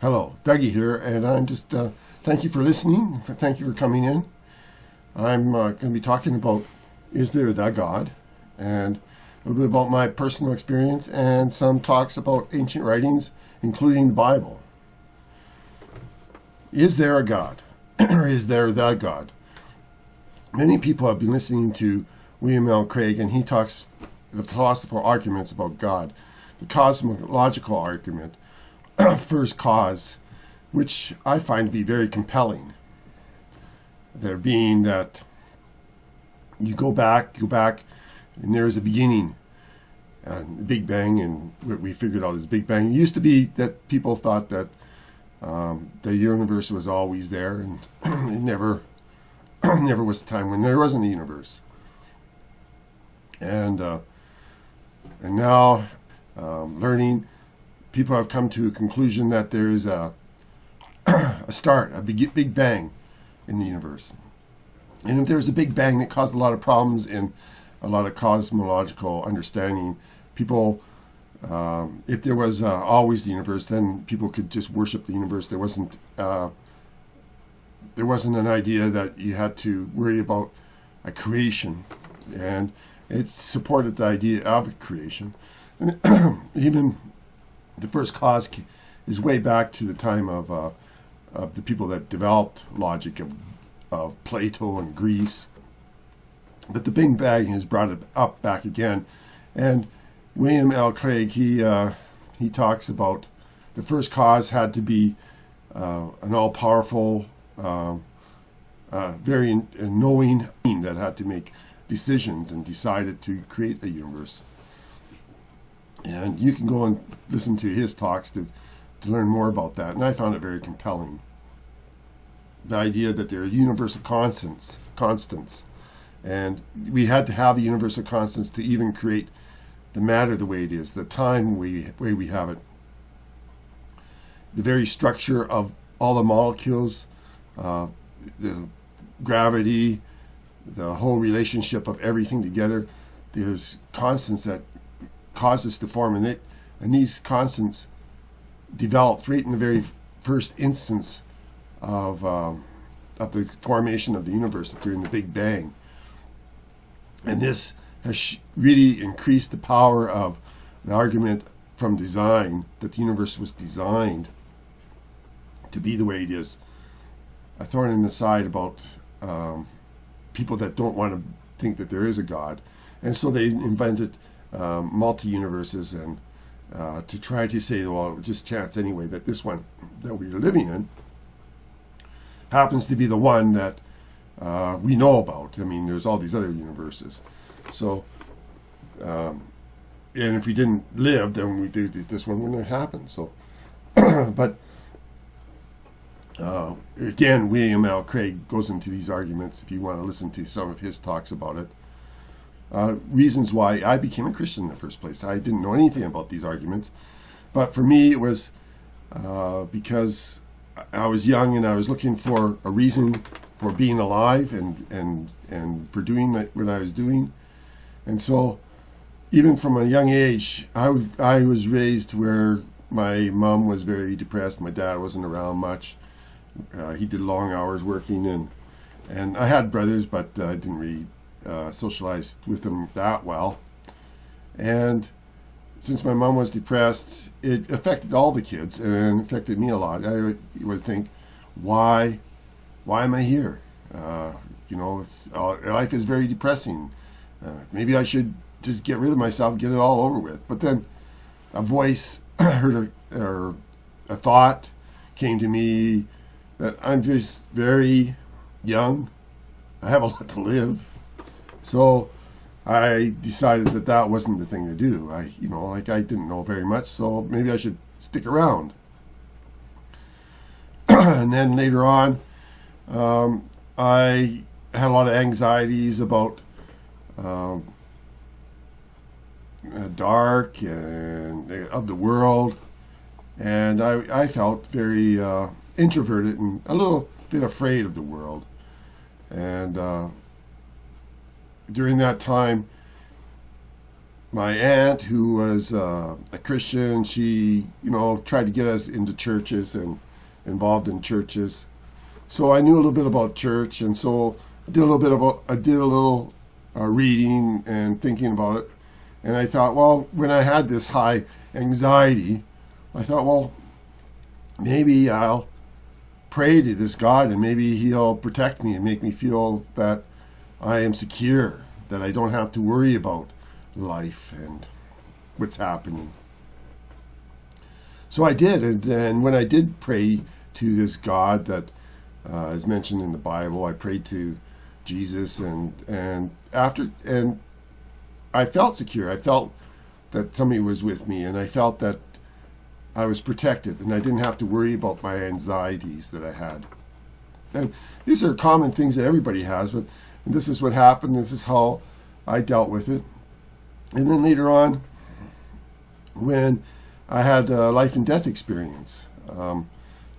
Hello, Dougie here, and I'm just thank you for listening. Thank you for coming in. I'm going to be talking about is there the God, and a little bit about my personal experience, and some talks about ancient writings, including the Bible. Is there a God, or is there the God? Many people have been listening to William L. Craig, and he talks the philosophical arguments about God, the cosmological argument, first cause, which I find to be very compelling. There being that you go back, and there's a beginning, and the Big Bang, and what we figured out is Big Bang. It used to be that people thought that the universe was always there, and it never was a time when there wasn't a universe. And now, learning, people have come to a conclusion that there is a start, a big bang in the universe. And if there's a big bang that caused a lot of problems in a lot of cosmological understanding, people, if there was always the universe, then people could just worship the universe. There wasn't an idea that you had to worry about a creation, and it supported the idea of a creation. And even the first cause is way back to the time of the people that developed logic of Plato and Greece. But the Big Bang has brought it up back again. And William L. Craig, he talks about the first cause had to be an all-powerful, very knowing being that had to make decisions and decided to create a universe. And you can go and listen to his talks to learn more about that. And I found it very compelling. The idea that there are universal constants. And we had to have a universal constants to even create the matter the way it is, the time way we have it. The very structure of all the molecules, the gravity, the whole relationship of everything together. There's constants that cause us to form, and these constants developed right in the very first instance of the formation of the universe during the Big Bang. And this has really increased the power of the argument from design that the universe was designed to be the way it is. A thorn in the side about people that don't want to think that there is a God, and so they invented multi-universes, and to try to say, well, just chance anyway that this one that we're living in happens to be the one that we know about. I mean, there's all these other universes. So, and if we didn't live, then this one wouldn't have happened. So, but again, William L. Craig goes into these arguments if you want to listen to some of his talks about it. Reasons why I became a Christian in the first place. I didn't know anything about these arguments, but for me it was because I was young and I was looking for a reason for being alive and for doing what I was doing. And so even from a young age, I was raised where my mom was very depressed. My dad wasn't around much. He did long hours working, and I had brothers, but I didn't really socialized with them that well. And since my mom was depressed, it affected all the kids and affected me a lot. I would think, why am I here? Life is very depressing. Maybe I should just get rid of myself, get it all over with. But then a voice or a thought came to me that I'm just very young. I have a lot to live. So I decided that wasn't the thing to do. I didn't know very much, so maybe I should stick around. And then later on, I had a lot of anxieties about dark and of the world, and I felt very introverted and a little bit afraid of the world. And during that time, my aunt, who was a Christian, she, tried to get us into churches and involved in churches. So I knew a little bit about church, and so I did a little reading and thinking about it. And I thought, well, when I had this high anxiety, I thought, well, maybe I'll pray to this God, and maybe He'll protect me and make me feel that I am secure, that I don't have to worry about life and what's happening. So I did, and when I did pray to this God that is mentioned in the Bible, I prayed to Jesus, and I felt secure. I felt that somebody was with me, and I felt that I was protected, and I didn't have to worry about my anxieties that I had. And these are common things that everybody has, but this is what happened. This is how I dealt with it. And then later on, when I had a life and death experience, it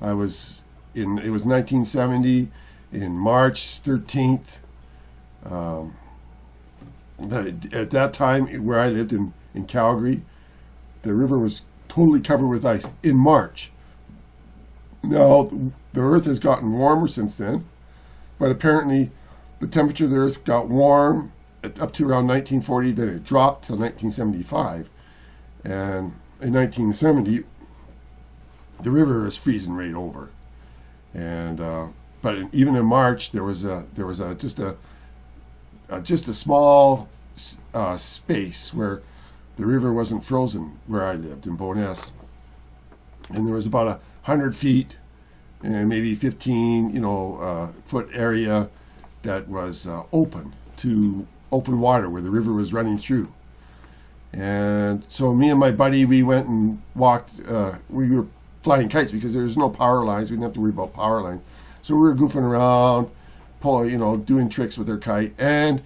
was 1970, in March 13th. At that time, where I lived in Calgary, the river was totally covered with ice in March. Now, the earth has gotten warmer since then, but apparently the temperature of the earth got warm up to around 1940, then it dropped till 1975. And in 1970, the river was freezing right over. And but even in March, there was just a small space where the river wasn't frozen where I lived in Bowness, and there was about 100 feet and maybe 15 foot area that was open water where the river was running through. And so me and my buddy, we went and walked. We were flying kites because there's no power lines. We didn't have to worry about power lines. So we were goofing around, doing tricks with our kite. And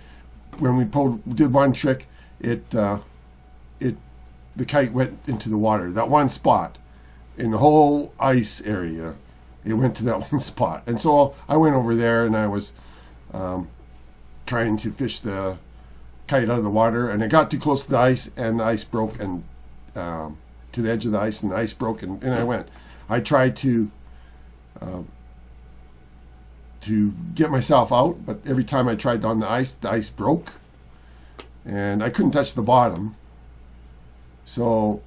when we did one trick, the kite went into the water. That one spot in the whole ice area, it went to that one spot. And so I went over there, and I was trying to fish the kite out of the water, and I got too close to the ice, and the ice broke, and to the edge of the ice, and the ice broke, and I went. I tried to get myself out, but every time I tried on the ice broke, and I couldn't touch the bottom. So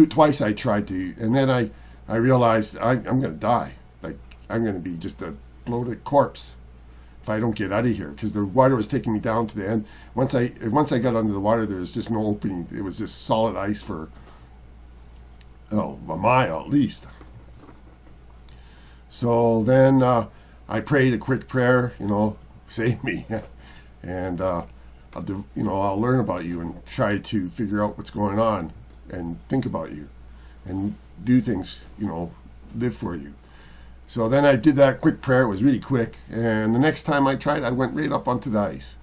twice I tried to, and then I realized I'm going to die. Like, I'm going to be just a bloated corpse if I don't get out of here, because the water was taking me down to the end. Once I got under the water, there was just no opening. It was just solid ice for a mile at least. So then I prayed a quick prayer, save me, and I'll learn about you and try to figure out what's going on and think about you and do things, live for you. So then I did that quick prayer. It was really quick. And the next time I tried, I went right up onto the ice.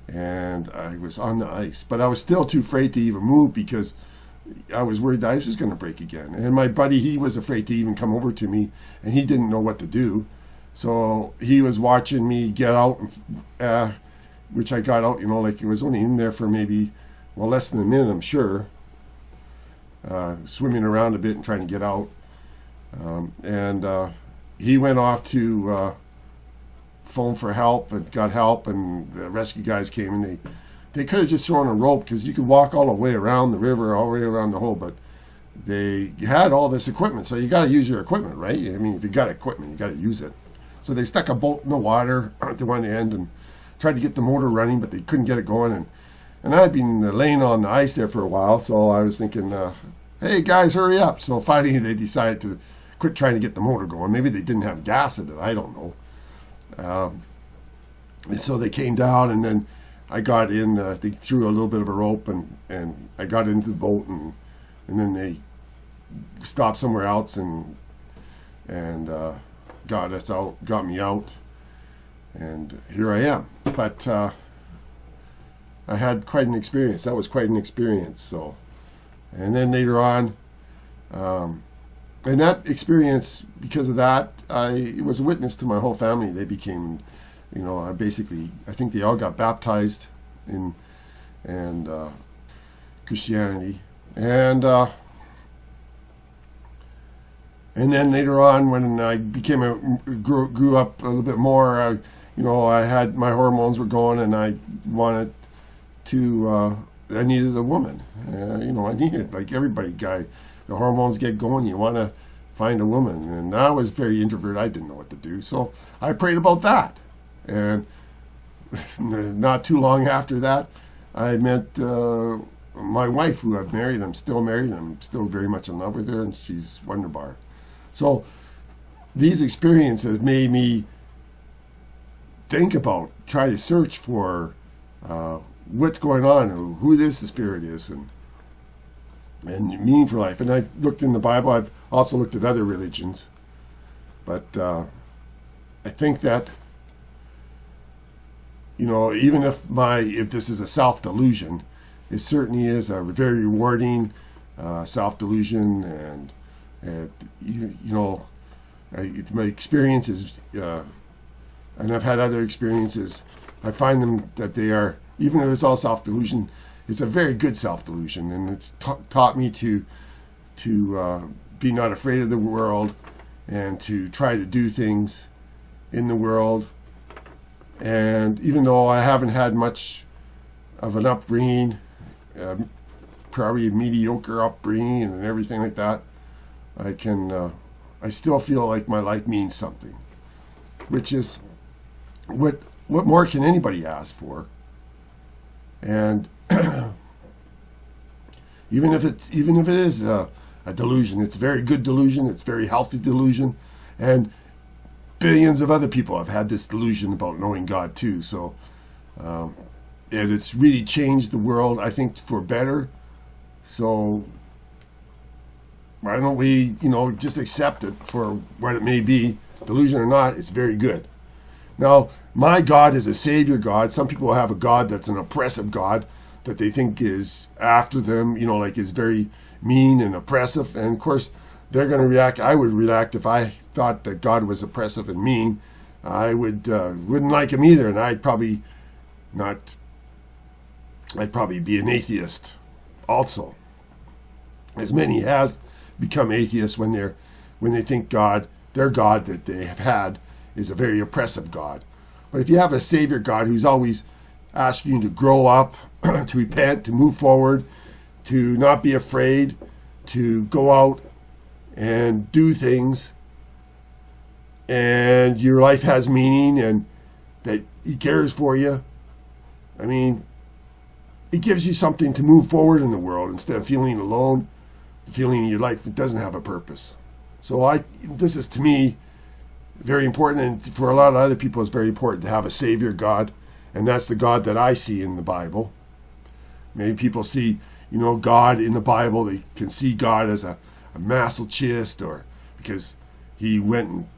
And I was on the ice. But I was still too afraid to even move because I was worried the ice was going to break again. And my buddy, he was afraid to even come over to me, and he didn't know what to do. So he was watching me get out, which I got out, like it was only in there for maybe, less than a minute, I'm sure. Swimming around a bit and trying to get out. And he went off to phone for help and got help, and the rescue guys came, and they could have just thrown a rope, because you could walk all the way around the river, all the way around the hole, but they had all this equipment, so you got to use your equipment, right? I mean, if you got equipment, you got to use it. So they stuck a boat in the water at the one end and tried to get the motor running, but they couldn't get it going. And I'd been laying on the ice there for a while, so I was thinking, hey, guys, hurry up. So finally they decided to quit trying to get the motor going. Maybe they didn't have gas in it. I don't know. And so they came down, and then I got in. They threw a little bit of a rope, and I got into the boat, and then they stopped somewhere else and got us out, got me out, and here I am. But I had quite an experience. That was quite an experience. So, and then later on, and that experience, because of that, I was a witness to my whole family. They became, I think they all got baptized, and and Christianity, and then later on, when I grew up a little bit more, I had my hormones were going, and I wanted to. I needed a woman. I needed, like everybody, the hormones get going. You want to find a woman, and I was very introverted. I didn't know what to do, so I prayed about that, and not too long after that, I met my wife, who I've married. I'm still married. I'm still very much in love with her, and she's wonderbar. So these experiences made me think about, try to search for what's going on, who this spirit is, and meaning for life. And I've looked in the Bible. I've also looked at other religions. But I think that, even if this is a self-delusion, it certainly is a very rewarding self-delusion, and my experiences, and I've had other experiences, I find them that they are, even if it's all self-delusion, it's a very good self-delusion, and it's taught me to be not afraid of the world, and to try to do things in the world. And even though I haven't had much of an upbringing, probably a mediocre upbringing and everything like that, I still feel like my life means something, which is what more can anybody ask for? And even if it is a delusion, it's a very good delusion. It's a very healthy delusion, and billions of other people have had this delusion about knowing God too. So, and it's really changed the world, I think, for better. So why don't we, just accept it for what it may be, delusion or not? It's very good. Now, my God is a savior God. Some people have a God that's an oppressive God that they think is after them, like is very mean and oppressive. And of course, they're going to react. I would react if I thought that God was oppressive and mean. I wouldn't like him either, and I'd probably be an atheist also. As many have become atheists when they think their God that they have had is a very oppressive God. But if you have a savior God who's always asking you to grow up, to repent, to move forward, to not be afraid, to go out and do things, and your life has meaning, and that he cares for you, I mean, it gives you something to move forward in the world instead of feeling alone, feeling your life that doesn't have a purpose. So this is, to me, very important, and for a lot of other people it's very important to have a savior God, and that's the God that I see in the Bible. Many people see, God in the Bible, they can see God as a masochist, or because he went and,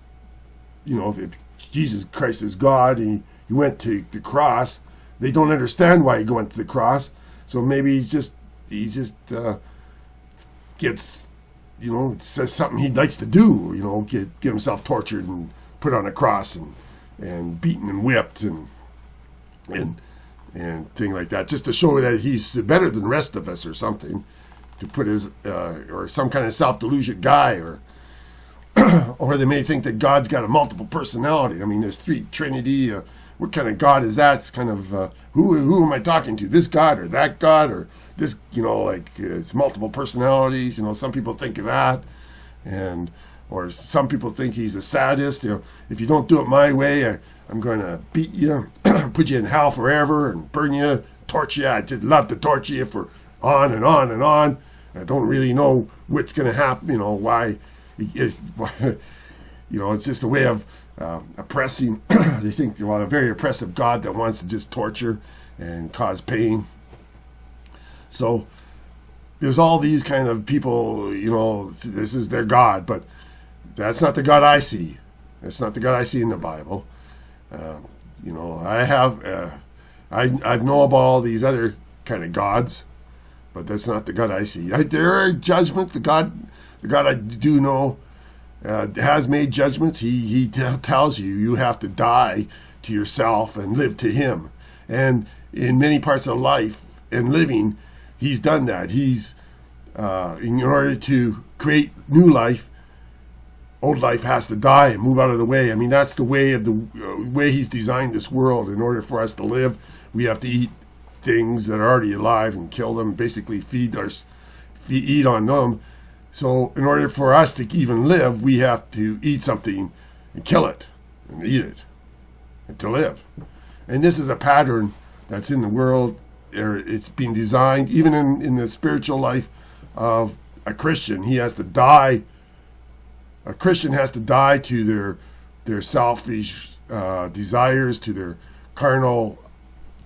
if Jesus Christ is God, and he went to the cross. They don't understand why he went to the cross, so maybe he just gets, says something he likes to do, get himself tortured and put on a cross and beaten and whipped and thing like that, just to show that he's better than the rest of us or something, to put his or some kind of self-delusion guy, or or they may think that God's got a multiple personality. I mean, there's three Trinity. What kind of God is that? It's kind of who am I talking to? This God or that God, or this? It's multiple personalities. Some people think of that, or some people think he's a sadist. If you don't do it my way, I'm going to beat you, put you in hell forever, and burn you, torture you. I just love to torture you for on and on and on. I don't really know what's going to happen. Why? It's just a way of oppressing. They think, a very oppressive God that wants to just torture and cause pain. So there's all these kind of people, this is their God, but that's not the God I see. That's not the God I see in the Bible. I know about all these other kind of gods, but that's not the God I see. There are judgments. The God I do know has made judgments. He tells you have to die to yourself and live to him. And in many parts of life, and living, he's done that. He's in order to create new life, old life has to die and move out of the way. I mean, that's the way of the way he's designed this world. In order for us to live, we have to eat things that are already alive and kill them, basically eat on them. So in order for us to even live, we have to eat something and kill it and eat it and to live. And this is a pattern that's in the world. It's been designed, even in the spiritual life of a Christian. He has to die. A Christian has to die to their selfish desires, to their carnal,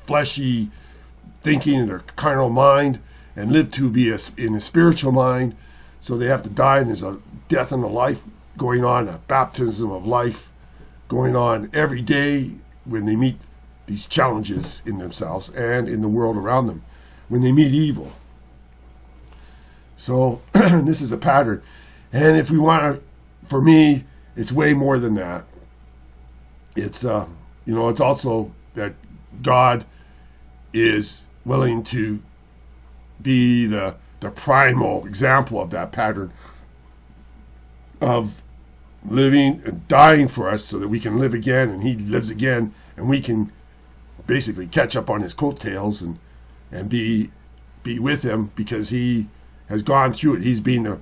fleshy thinking, and their carnal mind, and live to be in a spiritual mind. So they have to die, and there's a death and a life going on, a baptism of life going on every day when they meet these challenges in themselves and in the world around them, when they meet evil. So this is a pattern. And if we want to, for me, it's way more than that. It's it's also that God is willing to be the primal example of that pattern of living and dying for us so that we can live again, and he lives again, and we can basically catch up on his coattails and be with him, because he has gone through it. He's been the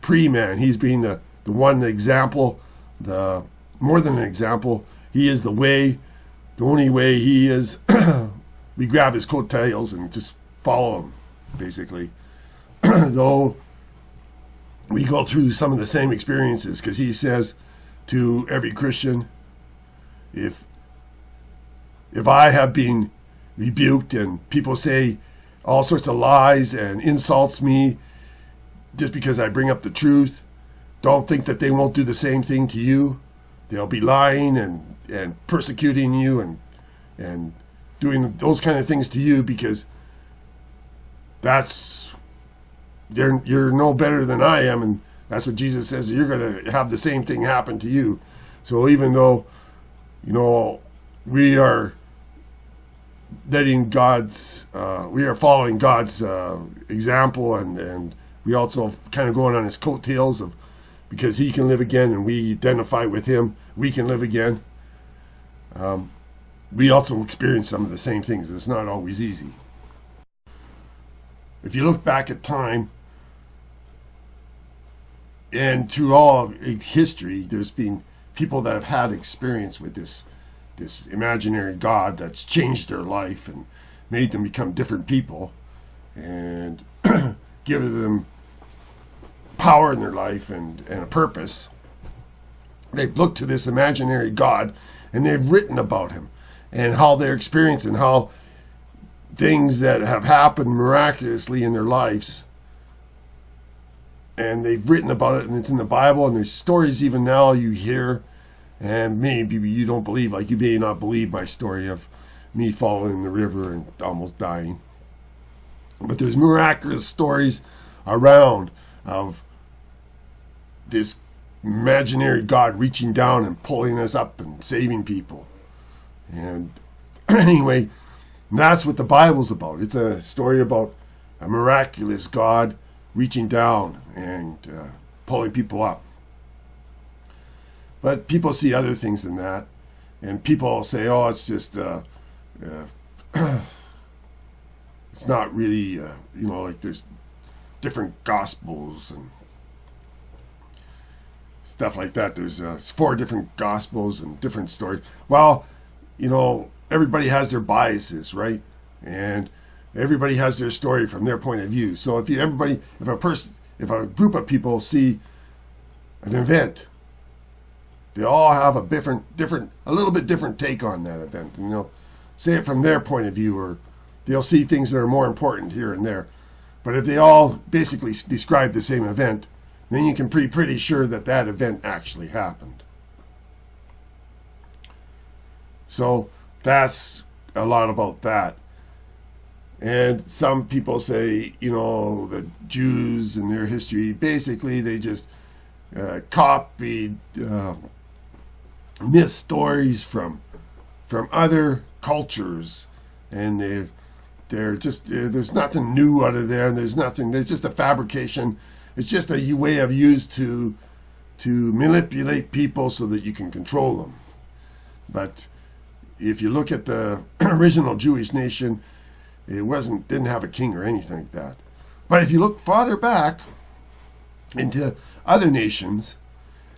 pre-man. He's been the one, the example, the more than an example. He is the way. The only way he is, we grab his coattails and just follow him, basically. Though we go through some of the same experiences, because he says to every Christian, if I have been rebuked and people say all sorts of lies and insults me just because I bring up the truth, don't think that they won't do the same thing to you. They'll be lying and persecuting you and doing those kind of things to you, because you're no better than I am, and that's what Jesus says. You're going to have the same thing happen to you. So even though, we are we are following God's example, and we also kind of going on his coattails because he can live again, and we identify with him. We can live again. We also experience some of the same things. It's not always easy. If you look back at time, and through all of history, there's been people that have had experience with this imaginary God that's changed their life and made them become different people and given them power in their life and a purpose. They've looked to this imaginary God, and they've written about him and how they're experiencing, how things that have happened miraculously in their lives, and they've written about it, and it's in the Bible, and there's stories even now you hear, and maybe you don't believe, like you may not believe my story of me falling in the river and almost dying, but there's miraculous stories around of this imaginary God reaching down and pulling us up and saving people. And anyway, that's what the Bible's about. It's a story about a miraculous God reaching down and pulling people up. But people see other things than that, and people say, "Oh, it's just it's not really like there's different gospels and stuff like that. There's 4 different gospels and different stories." Well, everybody has their biases, right? And everybody has their story from their point of view. So if a group of people see an event, they all have a little bit different take on that event. Say it from their point of view, or they'll see things that are more important here and there. But if they all basically describe the same event, then you can be pretty sure that event actually happened. So that's a lot about that. And some people say, the Jews and their history, basically they just copied myth stories from other cultures, and they're just there's nothing new out of there, and there's nothing. There's just a fabrication. It's just a way of used to manipulate people so that you can control them. But if you look at the original Jewish nation, it didn't have a king or anything like that. But if you look farther back into other nations,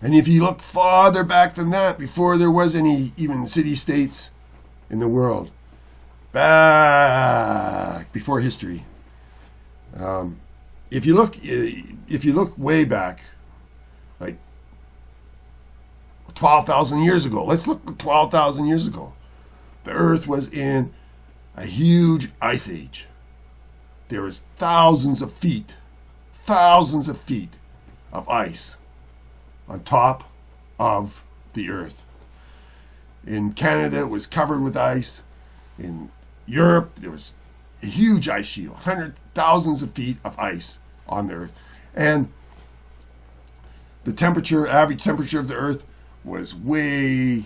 and if you look farther back than that, before there was any even city-states in the world, back before history, if you look way back, like 12,000 years ago, let's look 12,000 years ago. The Earth was in a huge ice age. There was thousands of feet of ice on top of the Earth. In Canada, it was covered with ice. In Europe, there was a huge ice shield, thousands of feet of ice on the Earth. And the average temperature of the Earth was way,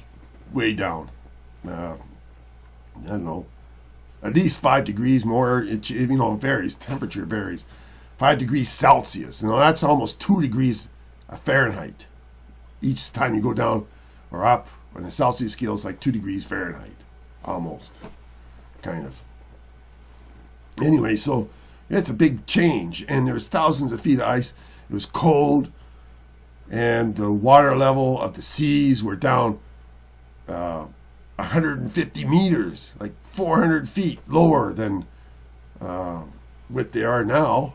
way down. I don't know, at least 5 degrees more. It varies. Temperature varies. 5 degrees Celsius. That's almost 2 degrees Fahrenheit. Each time you go down or up on the Celsius scale, it's like 2 degrees Fahrenheit, almost, kind of. Anyway, so it's a big change, and there's thousands of feet of ice. It was cold, and the water level of the seas were down 150 meters, like 400 feet lower than what they are now.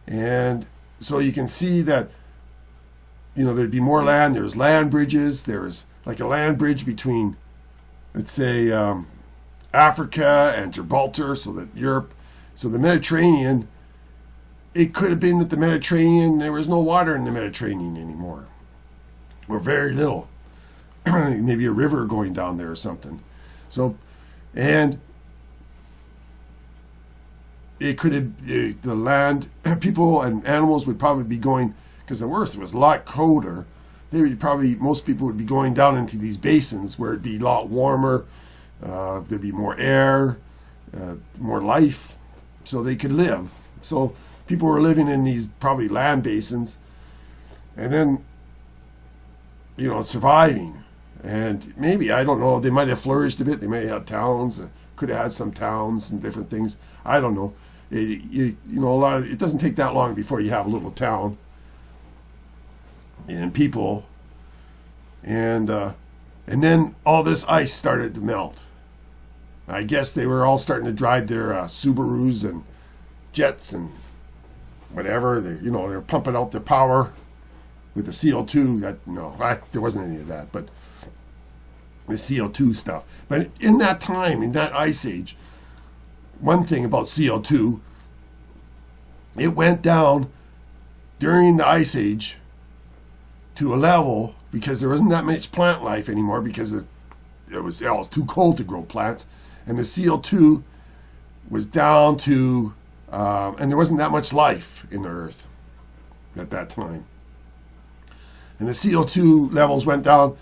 And so you can see that, there'd be more land. There's land bridges. There's like a land bridge between, let's say, Africa and Gibraltar, so that the Mediterranean, it could have been that the Mediterranean, there was no water in the Mediterranean anymore, or very little. Maybe a river going down there or something. So, and it could have, the land, people and animals would probably be going, because the Earth was a lot colder, most people would be going down into these basins where it'd be a lot warmer, there'd be more air, more life, so they could live. So people were living in these probably land basins, and then, surviving. And maybe, I don't know, they might have flourished a bit. They may have had towns, could have had some towns and different things. I don't know. It doesn't take that long before you have a little town and people. And then all this ice started to melt. I guess they were all starting to drive their Subarus and jets and whatever. They're pumping out their power with the CO2. There wasn't any of that, but the CO2 stuff. But in that time, in that ice age, one thing about CO2, it went down during the ice age to a level, because there wasn't that much plant life anymore, because it was too cold to grow plants, and the CO2 was down to, and there wasn't that much life in the Earth at that time. And the CO2 levels went down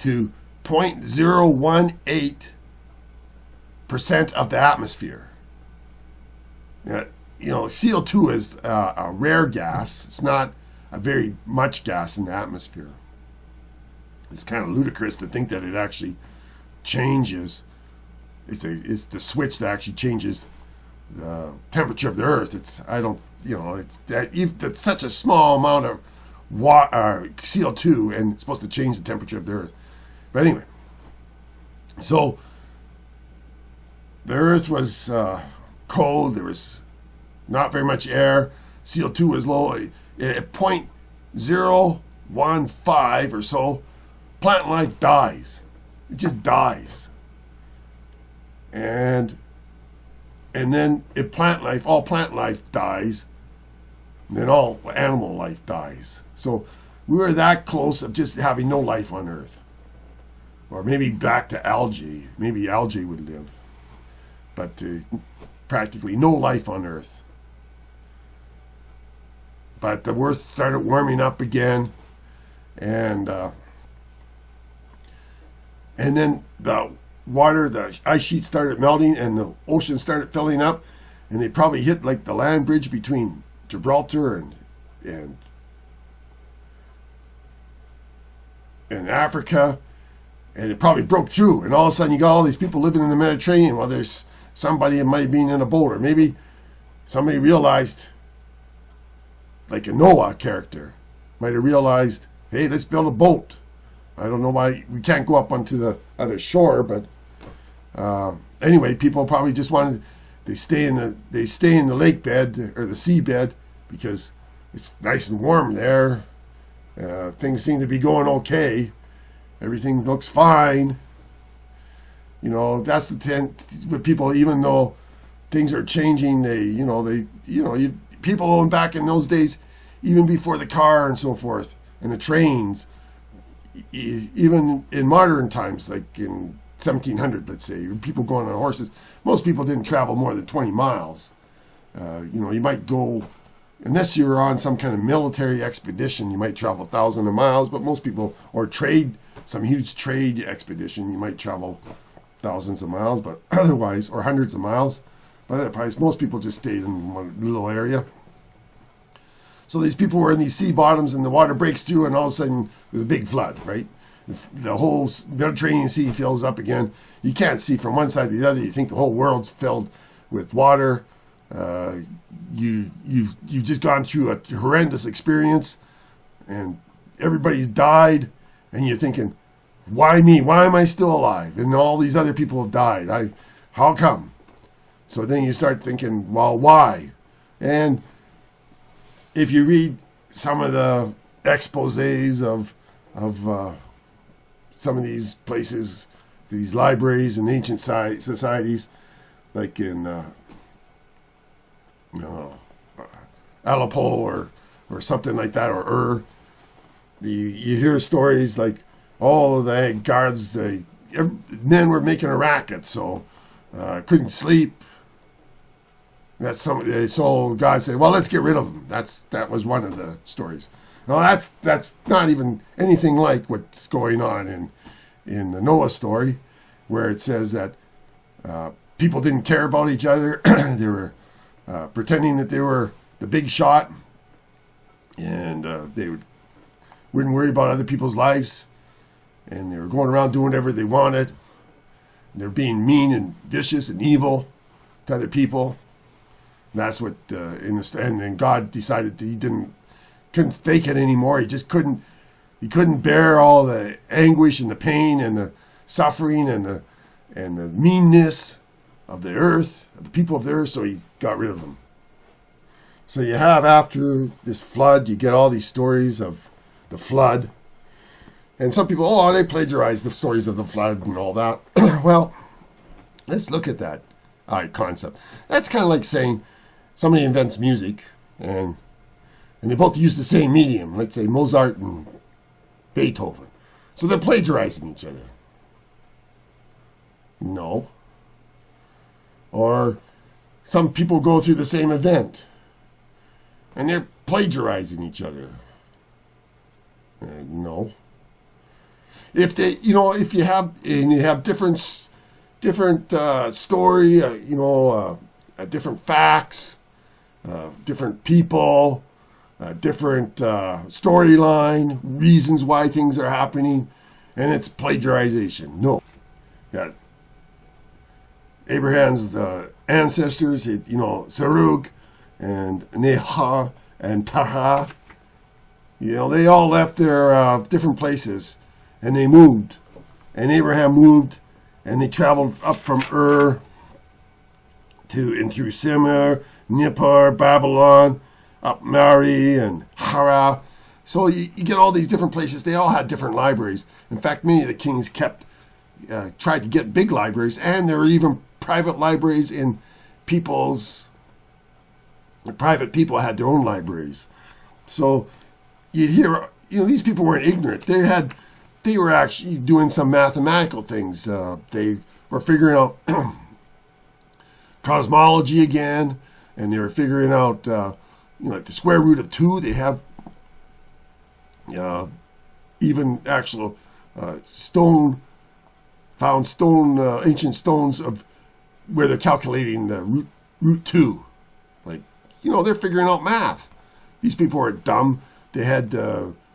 to 0.018% of the atmosphere. CO2 is a rare gas. It's not a very much gas in the atmosphere. It's kind of ludicrous to think that it actually changes. It's the switch that actually changes the temperature of the Earth. It's such a small amount of CO2, and it's supposed to change the temperature of the Earth. But anyway, so the Earth was cold. There was not very much air. CO2 was low. At 0.015 or so, plant life dies. It just dies. And then if all plant life dies, then all animal life dies. So we were that close of just having no life on Earth. Or maybe back to algae. Maybe algae would live. But practically no life on Earth. But the Earth started warming up again. And then water, the ice sheet started melting and the ocean started filling up, and they probably hit like the land bridge between Gibraltar and Africa, and it probably broke through, and all of a sudden you got all these people living in the Mediterranean. Well, there's somebody that might have been in a boat, or maybe somebody realized, like a Noah character, might have realized, hey, let's build a boat. I don't know why we can't go up onto the other shore, but anyway, people probably just wanted, they stay in the lake bed or the seabed because it's nice and warm there. Things seem to be going okay. Everything looks fine. You know, that's the tent with people. Even though things are changing, people back in those days, even before the car and so forth and the trains, even in modern times, like in 1700, let's say, people going on horses. Most people didn't travel more than 20 miles. You might go, unless you were on some kind of military expedition, you might travel thousands of miles, but most people, or some huge trade expedition, you might travel thousands of miles, but otherwise, or hundreds of miles. By that price, most people just stayed in one little area. So these people were in these sea bottoms, and the water breaks through, and all of a sudden there's a big flood, right? The whole Mediterranean Sea fills up again. You can't see from one side to the other. You think the whole world's filled with water. You've just gone through a horrendous experience, and everybody's died, and you're thinking, why me? Why am I still alive? And all these other people have died. How come? So then you start thinking, well, why? And if you read some of the exposés of some of these places, these libraries and ancient societies, like in Aleppo or something like that, or you hear stories like, oh, the guards, men were making a racket, so couldn't sleep. So God said, well, let's get rid of them. That was one of the stories. No, that's not even anything like what's going on in the Noah story, where it says that people didn't care about each other. They were pretending that they were the big shot, and they wouldn't worry about other people's lives, and they were going around doing whatever they wanted. They're being mean and vicious and evil to other people. That's what and then God decided that he couldn't take it anymore. He just couldn't bear all the anguish and the pain and the suffering and the meanness of the earth, of the people of the earth, so he got rid of them. So you have, after this flood, you get all these stories of the flood. And some people, they plagiarized the stories of the flood and all that. Well, let's look at that concept. That's kind of like saying somebody invents music and they both use the same medium. Let's say Mozart and Beethoven. So they're plagiarizing each other. No. Or some people go through the same event and they're plagiarizing each other. No. If you have different story, different facts, different people, different storyline, reasons why things are happening, and it's plagiarization. No. Yeah. Abraham's ancestors, Serug and Neha and Taha, they all left their different places, and they moved. And Abraham moved, and they traveled up from Ur through Simir, Nippur, Babylon, up Mari and Hara. So you get all these different places. They all had different libraries. In fact, many of the kings tried to get big libraries, and there were even private libraries in private people had their own libraries. So you hear, these people weren't ignorant. They were actually doing some mathematical things. They were figuring out cosmology again, and they were figuring out, like the square root of 2. They have even actual stone found ancient stones of where they're calculating the root 2. Like, they're figuring out math. These people are dumb. They had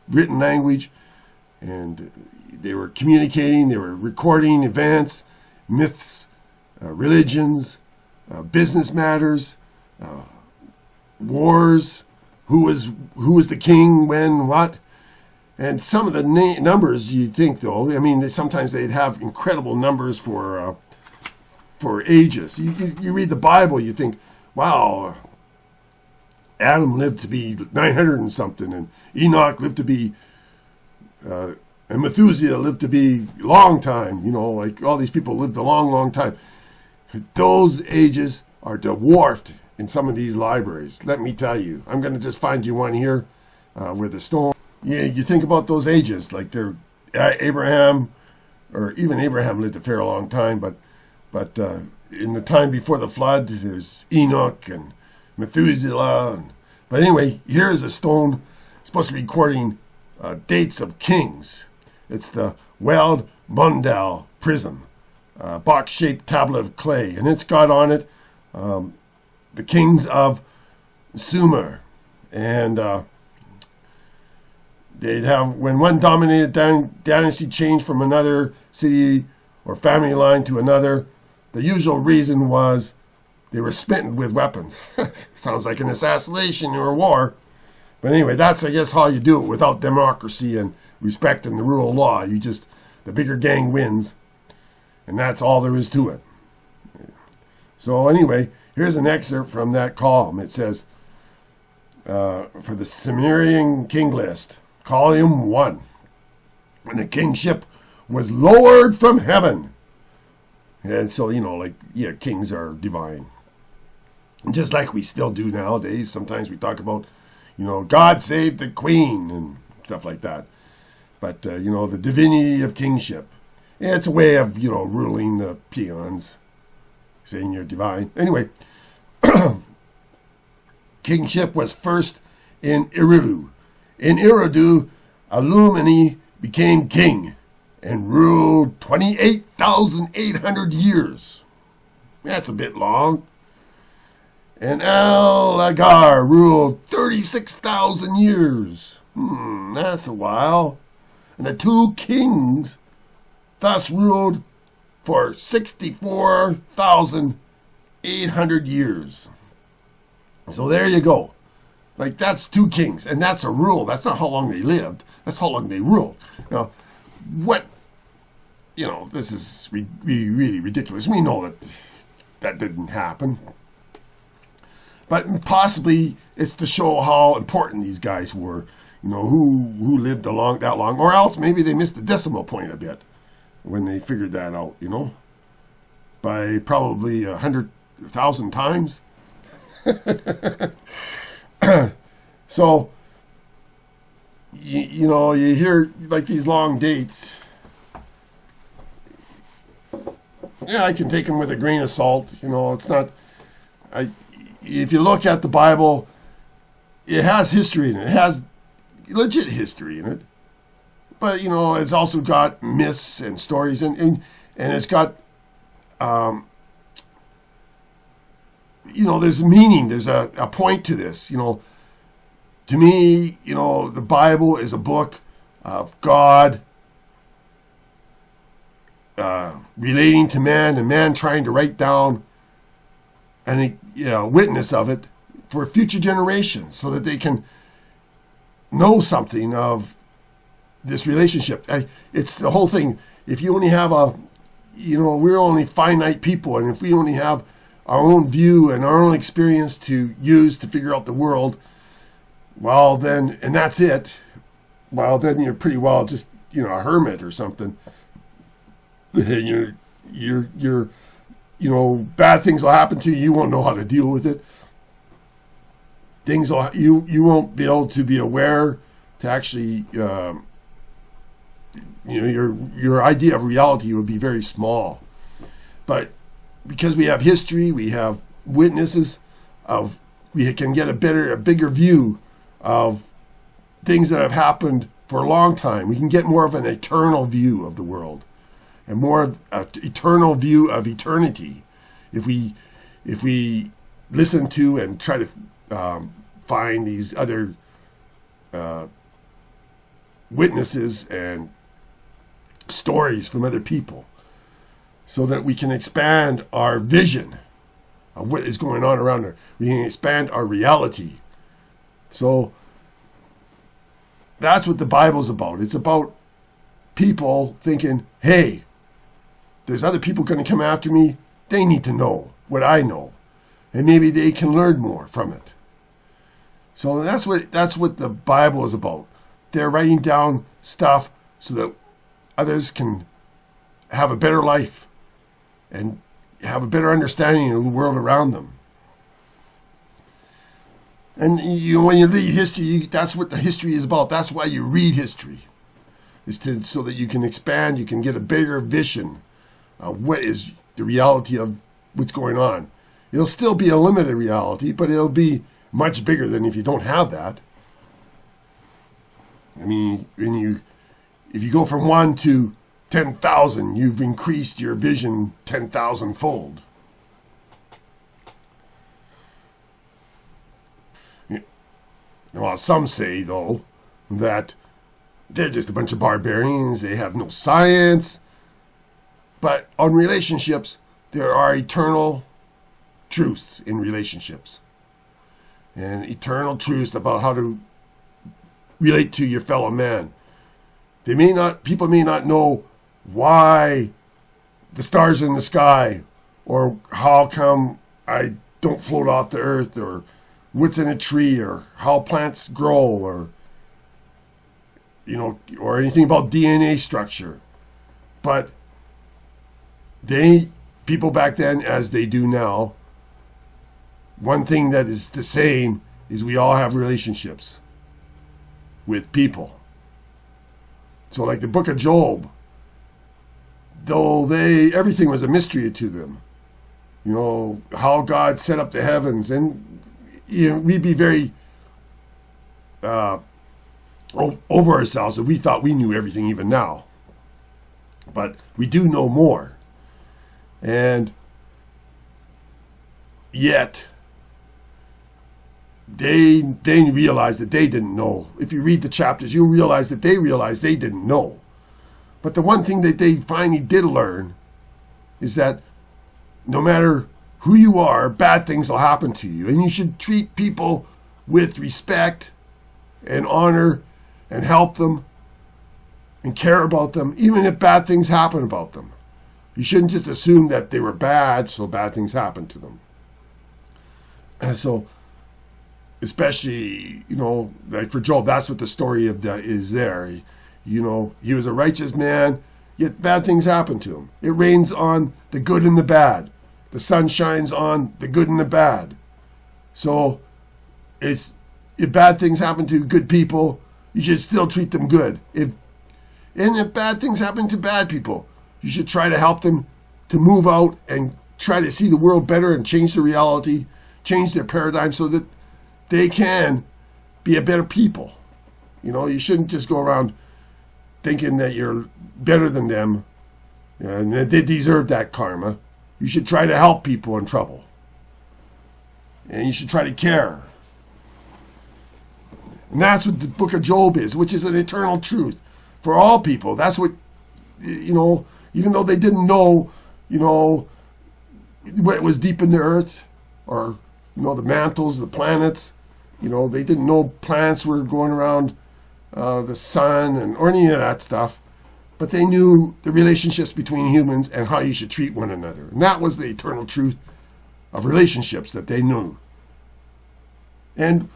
written language, and they were communicating. They were recording events, myths, religions, business matters, wars, who was the king, when, what. And some of the numbers you think, though, I mean, sometimes they'd have incredible numbers for ages. You read the Bible, you think, wow, Adam lived to be 900 and something, and Enoch lived to be, and Methuselah lived to be a long time. Like all these people lived a long, long time. Those ages are dwarfed in some of these libraries. Let me tell you. I'm going to just find you one here where the stone. Yeah, you think about those ages, like they're Abraham, or even Abraham lived a fair long time, but in the time before the flood, there's Enoch and Methuselah. But anyway, here's a stone supposed to be recording dates of kings. It's the Weld Mundal prism, box-shaped tablet of clay, and it's got on it the kings of Sumer, and they'd have, when one dominated dynasty changed from another city or family line to another, the usual reason was they were smitten with weapons. Sounds like an assassination or a war. But anyway, that's, I guess, how you do it without democracy and respecting the rule of law. The bigger gang wins. And that's all there is to it. So anyway, here's an excerpt from that column. It says, for the Sumerian king list, Column 1, when the kingship was lowered from heaven. And so, kings are divine. And just like we still do nowadays, sometimes we talk about, God save the queen and stuff like that. But, the divinity of kingship. It's a way of, ruling the peons, saying you're divine. Anyway, kingship was first in Eridu. In Eridu, Alumni became king and ruled 28,800 years. That's a bit long. And Al-Agar ruled 36,000 years. That's a while. And the two kings thus ruled for 64,800 years. So there you go. Like, that's two kings, and that's a rule. That's not how long they lived. That's how long they ruled. Now, this is really ridiculous. We know that didn't happen. But possibly it's to show how important these guys were, who lived that long. Or else maybe they missed the decimal point a bit when they figured that out, by probably 100,000 times. So, you hear like these long dates. Yeah, I can take them with a grain of salt. It's not. If you look at the Bible, it has history in it. It has legit history in it. But it's also got myths and stories, and it's got there's meaning. There's a point to this. To me, the Bible is a book of God relating to man, and man trying to write down a witness of it for future generations, so that they can know something of this relationship. It's the whole thing. If you only have we're only finite people, and if we only have our own view and our own experience to use to figure out the world, well then, and that's it, well then you're pretty well just, a hermit or something. You're bad things will happen to you. You won't know how to deal with it. You won't be able to be aware to actually, your idea of reality would be very small. But because we have history, we have witnesses we can get a bigger view of things that have happened for a long time. We can get more of an eternal view of the world. and more of an eternal view of eternity if we listen to and try to find these other witnesses and stories from other people, so that we can expand our vision of what is going on around us. We can expand our reality. So that's what the Bible's about. It's about people thinking, hey, there's other people going to come after me. They need to know what I know, and maybe they can learn more from it. So that's what the Bible is about. They're writing down stuff so that others can have a better life and have a better understanding of the world around them. And when you read history, that's what the history is about. That's why you read history, so that you can expand, you can get a bigger vision of what is the reality of what's going on. It'll still be a limited reality, but it'll be much bigger than if you don't have that. I mean, if you go from 1 to 10,000, you've increased your vision 10,000 fold. Well, some say, though, that they're just a bunch of barbarians, they have no science. But on relationships, there are eternal truths in relationships. And eternal truths about how to relate to your fellow man. People may not know why the stars are in the sky, or how come I don't float off the earth, or what's in a tree, or how plants grow, or or anything about DNA structure. But people back then, as they do now, one thing that is the same is we all have relationships with people. So like the book of Job, though everything was a mystery to them, how God set up the heavens, and we'd be very over ourselves if we thought we knew everything even now. But we do know more. And yet they realized that they didn't know. If you read the chapters, you'll realize that they realized they didn't know. But the one thing that they finally did learn is that no matter who you are, bad things will happen to you. And you should treat people with respect and honor and help them and care about them, even if bad things happen about them. You shouldn't just assume that they were bad, so bad things happened to them. And so, especially, like for Job, that's what the story of that is there. He was a righteous man, yet bad things happened to him. It rains on the good and the bad. The sun shines on the good and the bad. So, if bad things happen to good people, you should still treat them good. If bad things happen to bad people, you should try to help them to move out and try to see the world better and change the reality, change their paradigm so that they can be a better people. You shouldn't just go around thinking that you're better than them and that they deserve that karma. You should try to help people in trouble. And you should try to care. And that's what the book of Job is, which is an eternal truth for all people. That's what, even though they didn't know, what was deep in the earth, or, the mantles, the planets, they didn't know planets were going around the sun or any of that stuff. But they knew the relationships between humans and how you should treat one another. And that was the eternal truth of relationships that they knew. And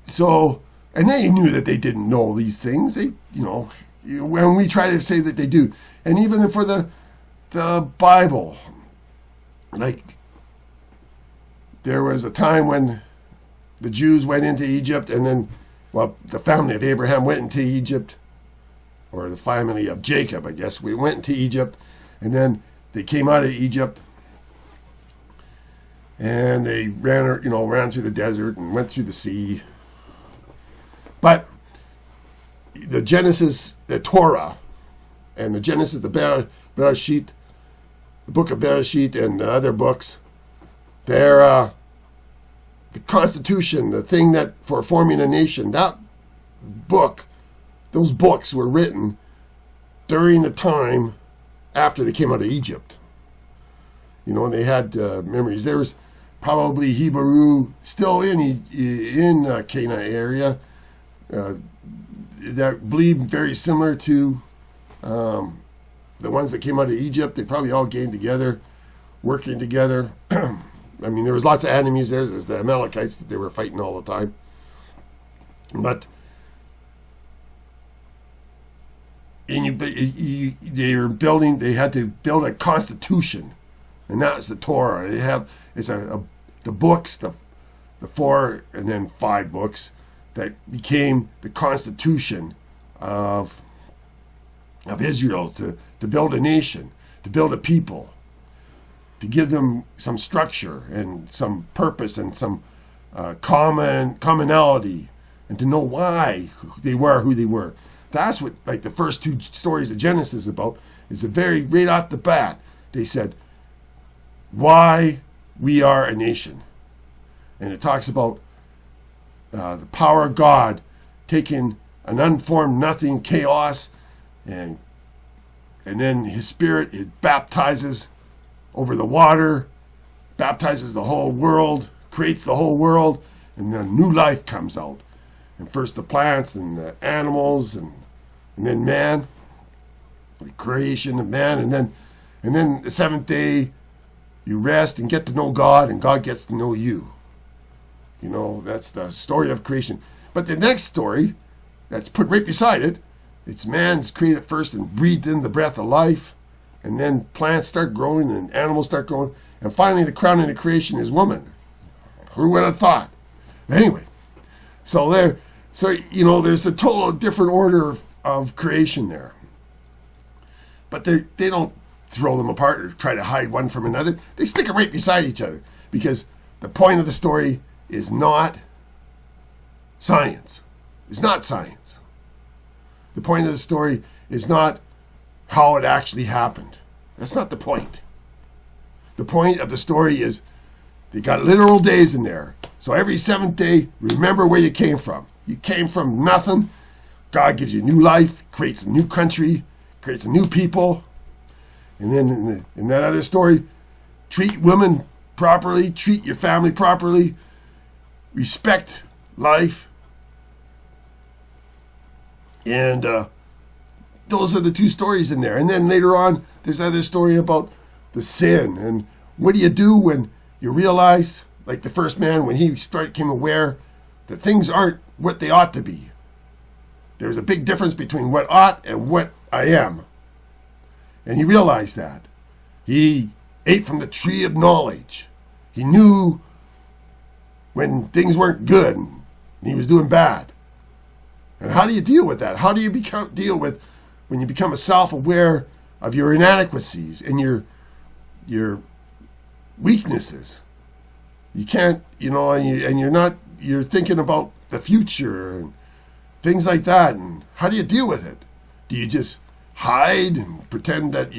so, and they knew that they didn't know these things. They, when we try to say that they do. And even for the Bible, like, there was a time when the Jews went into Egypt, and then, the family of Abraham went into Egypt, or the family of Jacob, I guess. We went into Egypt, and then they came out of Egypt, and they ran through the desert and went through the sea. But the Genesis, the Torah, and the Genesis, the Bereshit, the book of Bereshit, and other books, they're the Constitution, the thing that for forming a nation. That book, those books were written during the time after they came out of Egypt. You know, they had memories. There was probably Hebrew still in Cana area that believed very similar to the ones that came out of Egypt. They probably all gained together, working together. I mean, there was lots of enemies there. There's the Amalekites that they were fighting all the time. But they had to build a constitution, and that's the Torah. The books, the 4 and then 5 books that became the constitution of Israel to build a nation, to build a people, to give them some structure and some purpose and some commonality, and to know why they were who they were. That's what, like, the first 2 stories of Genesis is about. Is right off the bat, they said why we are a nation, and it talks about the power of God taking an unformed nothing, chaos, and then His Spirit, it baptizes over the water, baptizes the whole world, creates the whole world, and then new life comes out. And first the plants and the animals and then man, the creation of man, and then the 7th day you rest and get to know God, and God gets to know you. You know, that's the story of creation. But the next story that's put right beside it, it's man's created first and breathed in the breath of life, and then plants start growing and animals start growing, and finally the crown of the creation is woman. Who would have thought? Anyway, so you know, there's a total different order of creation there. But they don't throw them apart or try to hide one from another. They stick them right beside each other, because the point of the story is not science. It's not science. The point of the story is not how it actually happened. That's not the point. The point of the story is they got literal days in there. So every 7th day, remember where you came from. You came from nothing. God gives you new life, creates a new country, creates a new people. And then in that other story, treat women properly, treat your family properly, respect life. And those are the 2 stories in there. And then later on, there's another story about the sin. And what do you do when you realize, like the first man, when he became aware that things aren't what they ought to be. There's a big difference between what ought and what I am. And he realized that. He ate from the tree of knowledge. He knew when things weren't good and he was doing bad. And how do you deal with that? How do you deal with when you become self-aware of your inadequacies and your weaknesses? You can't, you know, and you're thinking about the future and things like that. And how do you deal with it? Do you just hide and pretend that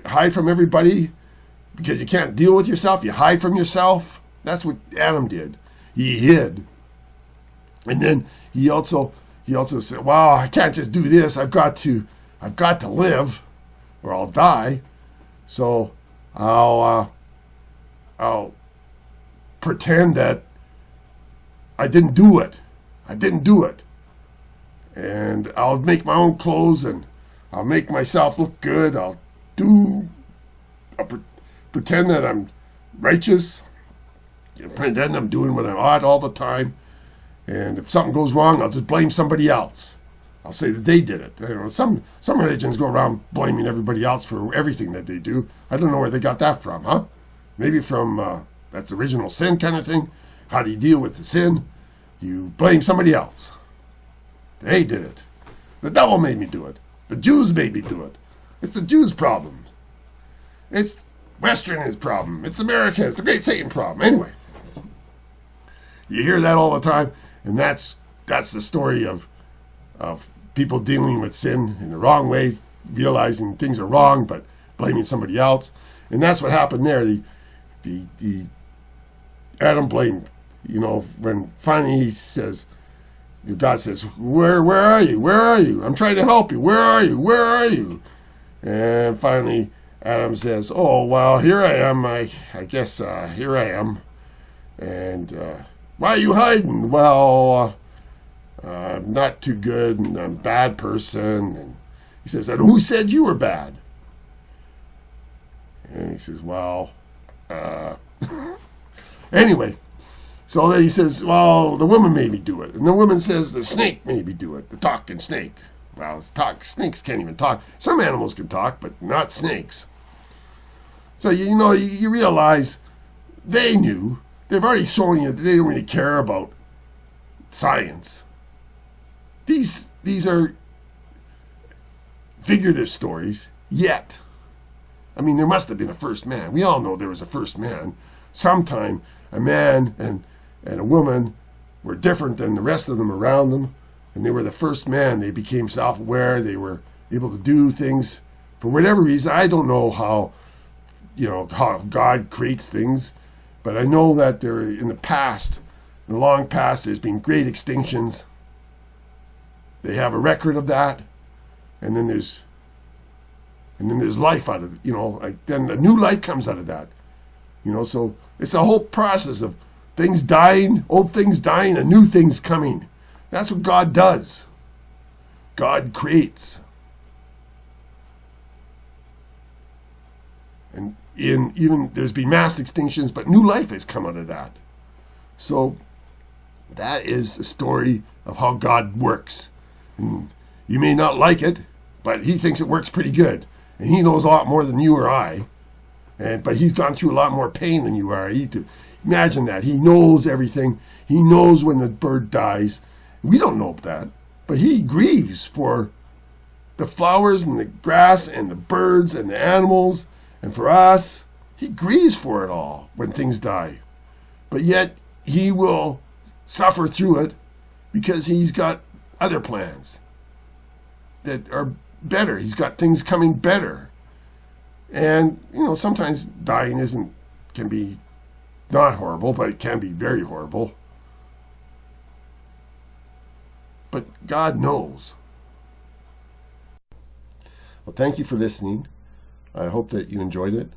hide from everybody because you can't deal with yourself? You hide from yourself. That's what Adam did. He hid. And then he also said, well, I can't just do this. I've got to live or I'll die. So I'll pretend that I didn't do it. And I'll make my own clothes and I'll make myself look good. I'll pretend that I'm righteous. Pretend I'm doing what I ought all the time. And if something goes wrong, I'll just blame somebody else. I'll say that they did it. You know, some religions go around blaming everybody else for everything that they do. I don't know where they got that from, huh? Maybe from that's original sin kind of thing. How do you deal with the sin? You blame somebody else. They did it. The devil made me do it. The Jews made me do it. It's the Jews' problem. It's Western's problem. It's America. It's the great Satan problem. Anyway, you hear that all the time, and that's the story of people dealing with sin in the wrong way, realizing things are wrong, but blaming somebody else. And that's what happened there. The Adam blamed, when finally he says, God says, where are you? Where are you? I'm trying to help you. Where are you? Where are you? And finally Adam says, oh, well, here I am. I guess here I am. And why are you hiding? Well, I'm not too good, and I'm a bad person. And he says, and who said you were bad? And he says, well, anyway. So then he says, well, the woman made me do it. And the woman says, the snake made me do it, the talking snake. Well, snakes can't even talk. Some animals can talk, but not snakes. So, you realize they knew. They've already shown you that they don't really care about science. These are figurative stories, yet. I mean, there must have been a first man. We all know there was a first man. Sometime a man and a woman were different than the rest of them around them, and they were the first man. They became self-aware. They were able to do things for whatever reason. I don't know how God creates things, but I know that there, in the long past, there's been great extinctions. They have a record of that, and then there's life out of it. Then a new life comes out of that. So it's a whole process of things dying, old things dying, and new things coming. That's what God does. God creates. And even there's been mass extinctions, but new life has come out of that. So that is the story of how God works. And you may not like it, but he thinks it works pretty good. And he knows a lot more than you or I. But he's gone through a lot more pain than you are. Imagine that. He knows everything. He knows when the bird dies. We don't know that. But he grieves for the flowers and the grass and the birds and the animals. And for us, he grieves for it all when things die. But yet, he will suffer through it because he's got other plans that are better. He's got things coming better. And, sometimes dying can be not horrible, but it can be very horrible. But God knows. Well, thank you for listening. I hope that you enjoyed it.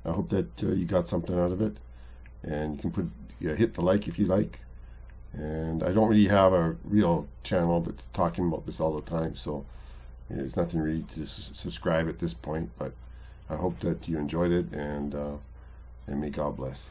I hope that you got something out of it. And you can hit the like if you like. And I don't really have a real channel that's talking about this all the time, so there's nothing really to subscribe at this point. But I hope that you enjoyed it, and may God bless.